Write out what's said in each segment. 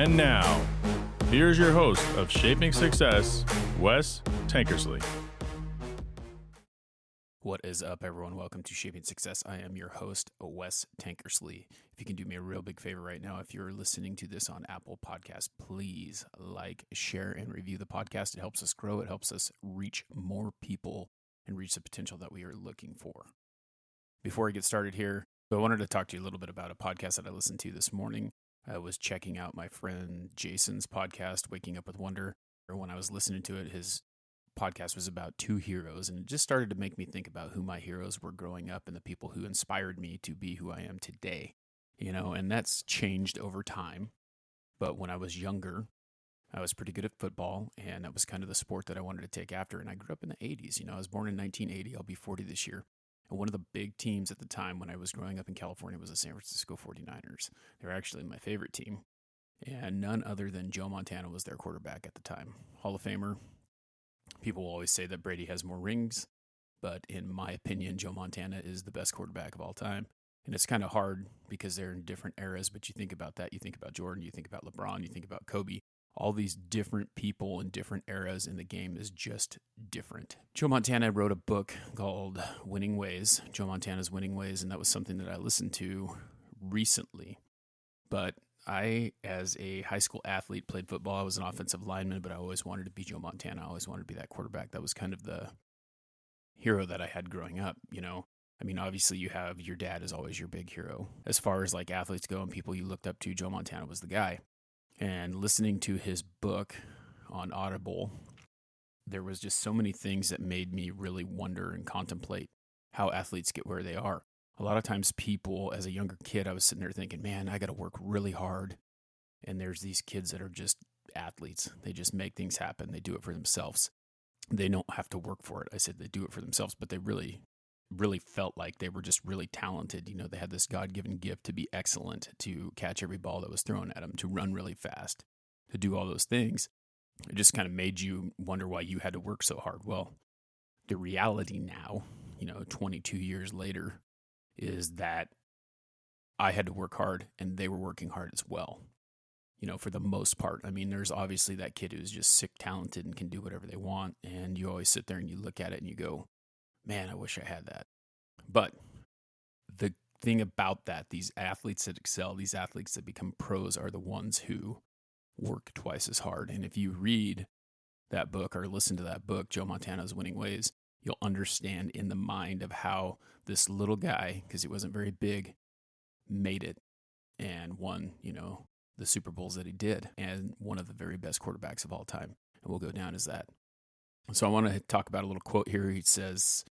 And now, here's your host of Shaping Success, Wes Tankersley. What is up, everyone? Welcome to Shaping Success. I am your host, Wes Tankersley. If you can do me a real big favor right now, if you're listening to this on Apple Podcasts, please like, share, and review the podcast. It helps us grow. It helps us reach more people and reach the potential that we are looking for. Before I get started here, I wanted to talk to you a little bit about a podcast that I listened to this morning. I was checking out my friend Jason's podcast, Waking Up with Wonder. When I was listening to it, his podcast was about two heroes, and it just started to make me think about who my heroes were growing up and the people who inspired me to be who I am today. And that's changed over time. But when I was younger, I was pretty good at football, and that was kind of the sport that I wanted to take after. And I grew up in the 80s. I was born in 1980. I'll be 40 this year. And one of the big teams at the time when I was growing up in California was the San Francisco 49ers. They were actually my favorite team. And none other than Joe Montana was their quarterback at the time. Hall of Famer. People will always say that Brady has more rings, but in my opinion, Joe Montana is the best quarterback of all time. And it's kind of hard because they're in different eras, but you think about that, you think about Jordan, you think about LeBron, you think about Kobe. All these different people in different eras in the game is just different. Joe Montana wrote a book called Winning Ways, Joe Montana's Winning Ways, and that was something that I listened to recently. But I, as a high school athlete, played football. I was an offensive lineman, but I always wanted to be Joe Montana. I always wanted to be that quarterback. That was kind of the hero that I had growing up, obviously you have your dad is always your big hero. As far as like athletes go and people you looked up to, Joe Montana was the guy. And listening to his book on Audible, there was just so many things that made me really wonder and contemplate how athletes get where they are. A lot of times people, as a younger kid, I was sitting there thinking, man, I got to work really hard. And there's these kids that are just athletes. They just make things happen. They do it for themselves. They don't have to work for it. I said they do it for themselves, but they really felt like they were just really talented. They had this God-given gift to be excellent, to catch every ball that was thrown at them, to run really fast, to do all those things. It just kind of made you wonder why you had to work so hard. Well, the reality now, 22 years later, is that I had to work hard and they were working hard as well, for the most part. There's obviously that kid who's just sick talented and can do whatever they want. And you always sit there and you look at it and you go, man, I wish I had that. But the thing about that, these athletes that excel, these athletes that become pros are the ones who work twice as hard. And if you read that book or listen to that book, Joe Montana's Winning Ways, you'll understand in the mind of how this little guy, because he wasn't very big, made it and won, the Super Bowls that he did, and one of the very best quarterbacks of all time. And will go down as that. So I want to talk about a little quote here. He says,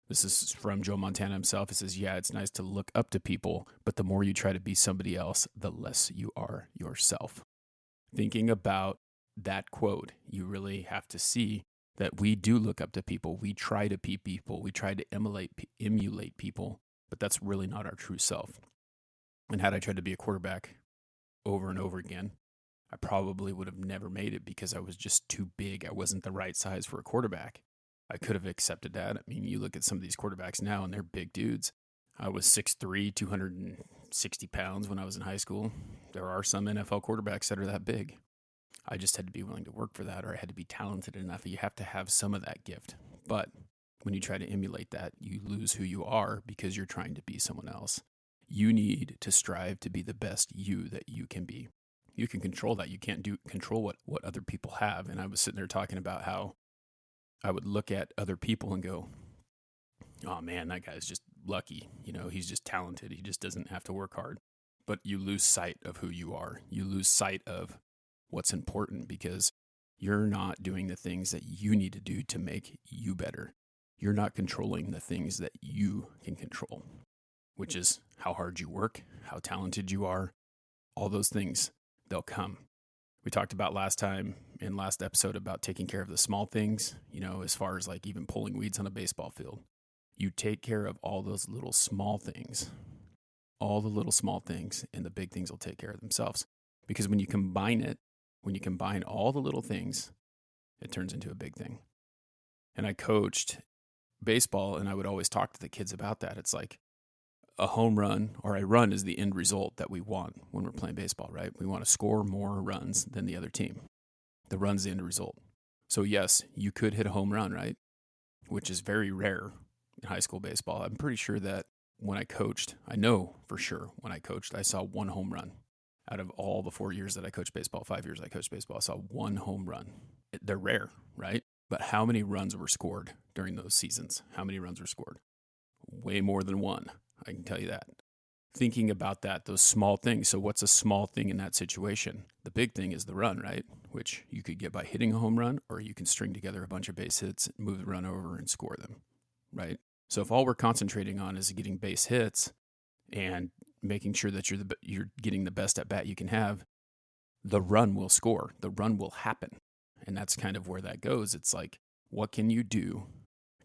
this is from Joe Montana himself. He says, yeah, it's nice to look up to people, but the more you try to be somebody else, the less you are yourself. Thinking about that quote, you really have to see that we do look up to people. We try to be people. We try to emulate people, but that's really not our true self. And had I tried to be a quarterback over and over again, I probably would have never made it because I was just too big. I wasn't the right size for a quarterback. I could have accepted that. You look at some of these quarterbacks now and they're big dudes. I was 6'3", 260 pounds when I was in high school. There are some NFL quarterbacks that are that big. I just had to be willing to work for that, or I had to be talented enough. You have to have some of that gift. But when you try to emulate that, you lose who you are because you're trying to be someone else. You need to strive to be the best you that you can be. You can control that. You can't control what other people have. And I was sitting there talking about how I would look at other people and go, oh man, that guy's just lucky. He's just talented. He just doesn't have to work hard. But you lose sight of who you are. You lose sight of what's important because you're not doing the things that you need to do to make you better. You're not controlling the things that you can control, which is how hard you work, how talented you are, all those things, they'll come. We talked about last episode about taking care of the small things, as far as like even pulling weeds on a baseball field. You take care of all those little small things, all the little small things, and the big things will take care of themselves. Because when you combine all the little things, it turns into a big thing. And I coached baseball, and I would always talk to the kids about that. It's like a home run or a run is the end result that we want when we're playing baseball, right? We want to score more runs than the other team. The run's the end result. So yes, you could hit a home run, right? Which is very rare in high school baseball. I'm pretty sure that when I coached, I know for sure when I coached, I saw one home run. Out of all the 4 years that I coached baseball, 5 years I coached baseball, I saw one home run. They're rare, right? But how many runs were scored during those seasons? How many runs were scored? Way more than one, I can tell you that. Thinking about that, those small things. So what's a small thing in that situation? The big thing is the run, right? Which you could get by hitting a home run, or you can string together a bunch of base hits, move the run over, and score them, right? So if all we're concentrating on is getting base hits and making sure that you're getting the best at bat you can have, the run will score. The run will happen. And that's kind of where that goes. It's like, what can you do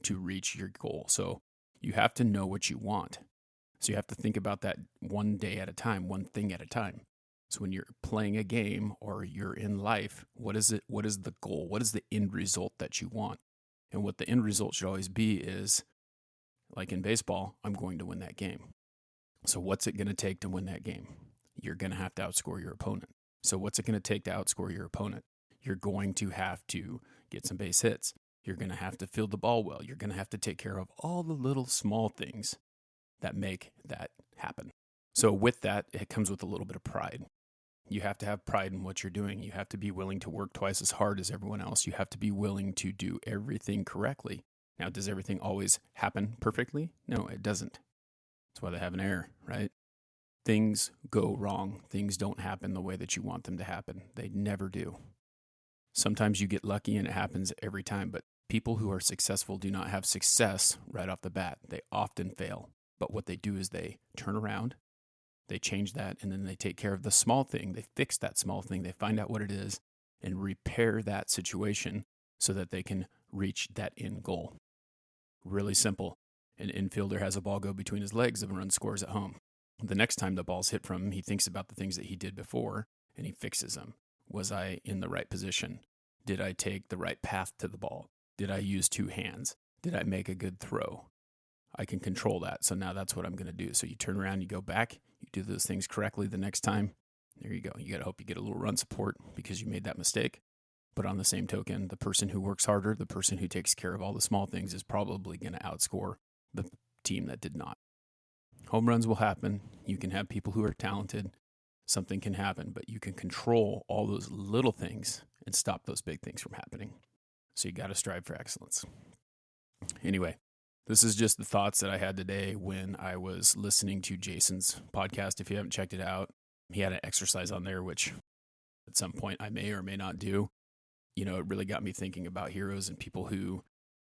to reach your goal? So you have to know what you want. So you have to think about that one day at a time, one thing at a time. So when you're playing a game or you're in life, what is it? What is the goal? What is the end result that you want? And what the end result should always be is, like in baseball, I'm going to win that game. So what's it going to take to win that game? You're going to have to outscore your opponent. So what's it going to take to outscore your opponent? You're going to have to get some base hits. You're going to have to field the ball well. You're going to have to take care of all the little small things that make that happen. So with that, it comes with a little bit of pride. You have to have pride in what you're doing. You have to be willing to work twice as hard as everyone else. You have to be willing to do everything correctly. Now, does everything always happen perfectly? No, it doesn't. That's why they have an error, right? Things go wrong. Things don't happen the way that you want them to happen. They never do. Sometimes you get lucky and it happens every time, but people who are successful do not have success right off the bat. They often fail. But what they do is they turn around, they change that, and then they take care of the small thing. They fix that small thing. They find out what it is and repair that situation so that they can reach that end goal. Really simple. An infielder has a ball go between his legs and a run scores at home. The next time the ball's hit from him, he thinks about the things that he did before and he fixes them. Was I in the right position? Did I take the right path to the ball? Did I use two hands? Did I make a good throw? I can control that. So now that's what I'm going to do. So you turn around, you go back, you do those things correctly the next time. There you go. You got to hope you get a little run support because you made that mistake. But on the same token, the person who works harder, the person who takes care of all the small things is probably going to outscore the team that did not. Home runs will happen. You can have people who are talented. Something can happen, but you can control all those little things and stop those big things from happening. So you got to strive for excellence. Anyway, this is just the thoughts that I had today when I was listening to Jason's podcast. If you haven't checked it out, he had an exercise on there, which at some point I may or may not do. You know, it really got me thinking about heroes and people who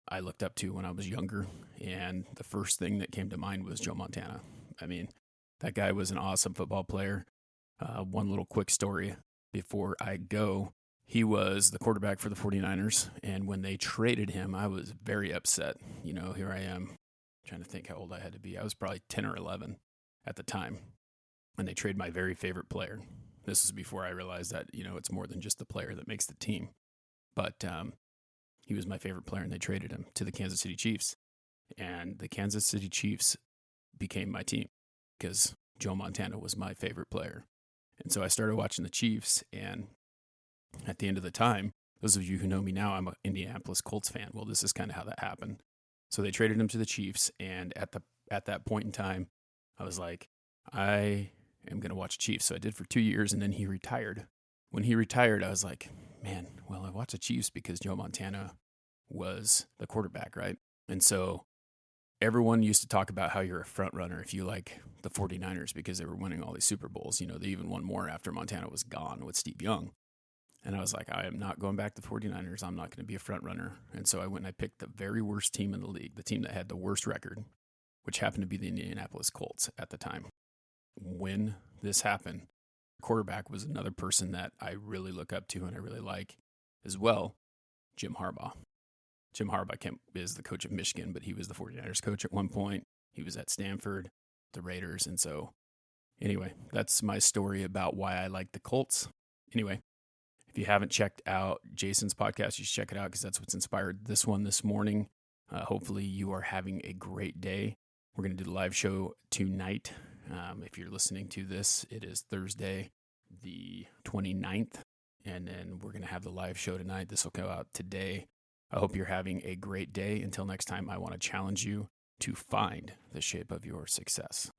I looked up to when I was younger. And the first thing that came to mind was Joe Montana. I mean, that guy was an awesome football player. One little quick story before I go. He was the quarterback for the 49ers, and when they traded him, I was very upset. You know, here I am trying to think how old I had to be. I was probably 10 or 11 at the time, and they traded my very favorite player. This was before I realized that, you know, it's more than just the player that makes the team. But he was my favorite player, and they traded him to the Kansas City Chiefs. And the Kansas City Chiefs became my team because Joe Montana was my favorite player. And so I started watching the Chiefs, and at the end of the time, those of you who know me now, I'm an Indianapolis Colts fan. Well, this is kind of how that happened. So they traded him to the Chiefs, and at that point in time, I was like, I am going to watch Chiefs. So I did for 2 years, and then he retired. When he retired, I was like, man, well, I watched the Chiefs because Joe Montana was the quarterback, right? And so everyone used to talk about how you're a front runner if you like the 49ers because they were winning all these Super Bowls. You know, they even won more after Montana was gone with Steve Young. And I was like, I am not going back to the 49ers. I'm not going to be a front runner. And so I went and I picked the very worst team in the league, the team that had the worst record, which happened to be the Indianapolis Colts at the time. When this happened, quarterback was another person that I really look up to and I really like as well, Jim Harbaugh. Jim Harbaugh is the coach of Michigan, but he was the 49ers coach at one point. He was at Stanford, the Raiders. And so anyway, that's my story about why I like the Colts. Anyway, if you haven't checked out Jason's podcast, you should check it out because that's what's inspired this one this morning. Hopefully you are having a great day. We're going to do the live show tonight. If you're listening to this, it is Thursday, the 29th, and then we're going to have the live show tonight. This will go out today. I hope you're having a great day. Until next time, I want to challenge you to find the shape of your success.